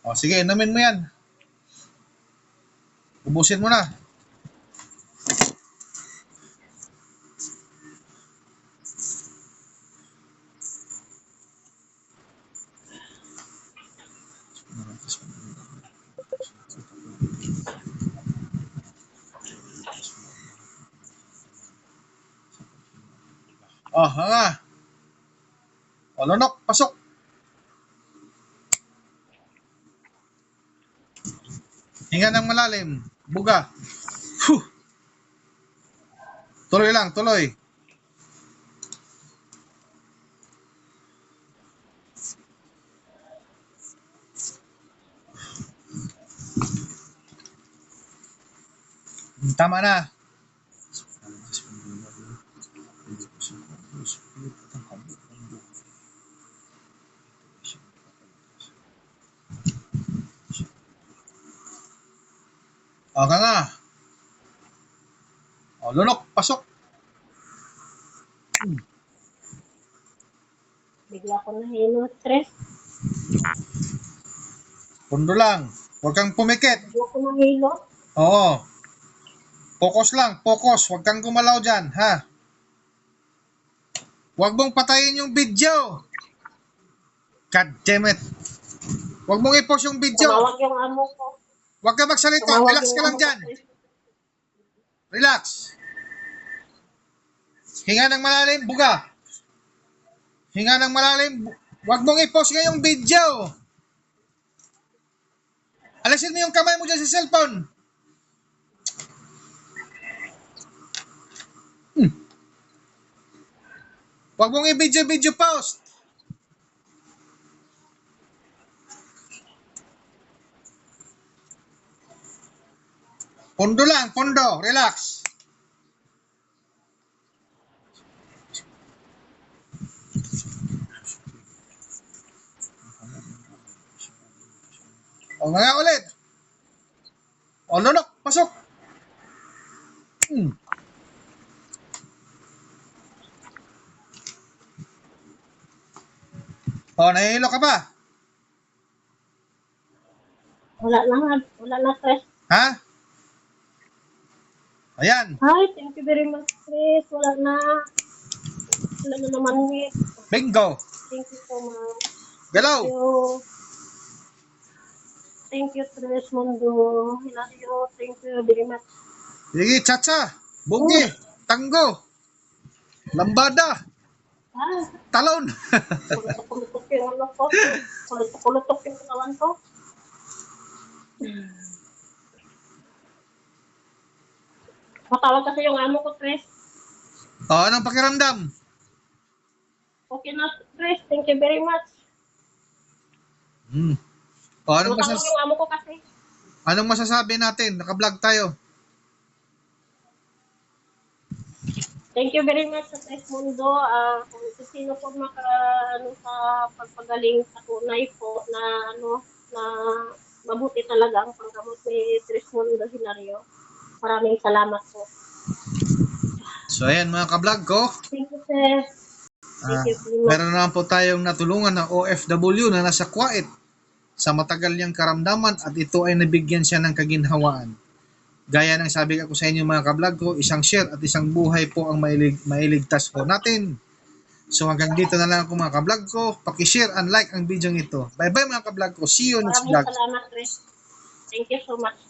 O, sige, inumin mo yan. Ubusin mo na. Oh, hanga. O, lunok, pasok. Hinga ng malalim. Buga. Huh. Tuloy lang, tuloy. Tama na. O, nga. O, lunok, pasok. Bigla ko nahilo, stress. Pundo lang. Huwag kang pumikit. Bigla ko nahilo. Oo. Focus lang, focus. Huwag kang gumalaw dyan, ha? Huwag mong patayin yung video. God damn it. Huwag mong i-pause yung video. Tumawag yung amo ko. Huwag ka magsalita. Tumawag Relax yung ka lang amo dyan. ko. Relax. Hinga ng malalim, buga. Hinga ng malalim. Huwag mong i-pause ngayong video. Alisin mo yung kamay mo dyan sa cellphone. Huwag mong i-video post. Pondo lang, pondo. Relax. O, nga ulit. O, lunok, pasok. O, nahihilo ka ba? Wala na, stress. Ha? Ayan. Hi, thank you very much, Chris. Wala na naman eh. Bingo. Thank you so much. Galaw. Thank you, Tres Mundo. Hilario, thank you very much. Sige, chacha. Bugi. Tango. Lambada. Talon. Kulutok yung ano ko. Kulutok yung kawan ko. Matawag kasi yung amo ko, Tres. O, anong pakiramdam? Okay na, Tres. Thank you very much. O, Matawag yung amo ko kasi. anong masasabi natin? Naka-vlog tayo. Thank you very much sa Tres Mundo. Kung sino po sa pagpagaling sa tunay po na na mabuti talaga ang panggamot ni Tres Mundo Hilario. Maraming salamat po. So, ayan mga ka-vlog ko. Thank you, sir. Thank you very much. Meron naman po tayong natulungan na OFW na nasa Kuwait sa matagal niyang karamdaman at ito ay nabigyan siya ng kaginhawaan. Gaya ng sabi ko sa inyo mga ka-vlog ko, isang share at isang buhay po ang mailigtas po natin. So hanggang dito na lang ako mga ka-vlog ko. Paki-share and like ang video nito. Bye bye mga ka-vlog ko. See you next vlog. Maraming salamat, Chris. Thank you so much.